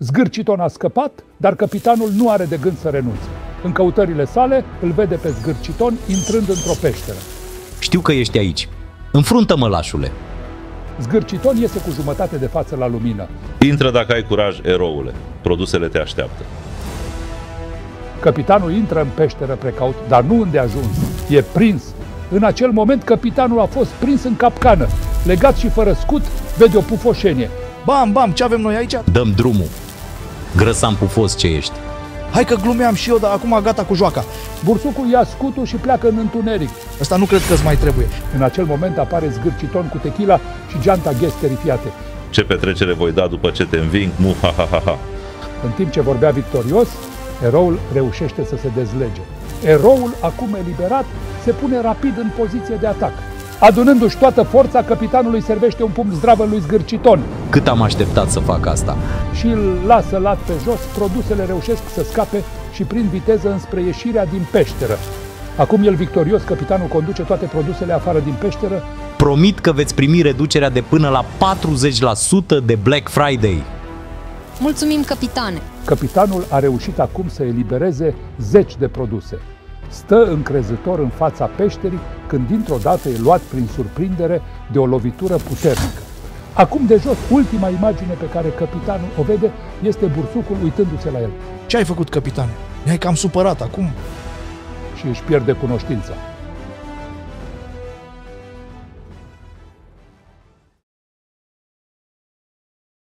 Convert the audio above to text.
Zgârciton a scăpat, dar capitanul nu are de gând să renunțe. În căutările sale, îl vede pe Zgârciton intrând într-o peșteră. Știu că ești aici. Înfruntă-mă, lașule. Zgârciton iese cu jumătate de față la lumină. Intră dacă ai curaj, eroule. Produsele te așteaptă. Capitanul intră în peșteră precaut, dar nu îndeajuns. E prins. În acel moment, capitanul a fost prins în capcană. Legat și fără scut, vede o pufoșenie. Bam, bam, ce avem noi aici? Dăm drumul. Grăsam pufos ce ești. Hai că glumeam și eu, dar acum gata cu joaca. Bursucul ia scutul și pleacă în întuneric. Ăsta nu cred că-ți mai trebuie. În acel moment apare Zgârciton cu tequila și geanta Ghes terifiate. Ce petrecere voi da după ce te înving? Mu-ha-ha-ha-ha. În timp ce vorbea victorios, eroul reușește să se dezlege. Eroul, acum eliberat, se pune rapid în poziție de atac. Adunându-și toată forța, capitanul îi servește un pumn zdravă lui Zgârciton Cât am așteptat să fac asta? și îl lasă lat pe jos. Produsele reușesc să scape și prind viteză înspre ieșirea din peșteră. Acum el victorios, capitanul conduce toate produsele afară din peșteră. Promit că veți primi reducerea de până la 40% de Black Friday. Mulțumim, capitane! Capitanul a reușit acum să elibereze 10 de produse. Stă încrezător în fața peșterii când dintr-o dată e luat prin surprindere de o lovitură puternică. Acum de jos, ultima imagine pe care capitanul o vede este bursucul uitându-se la el Ce ai făcut, capitane? Ne-ai cam supărat acum. și își pierde cunoștința.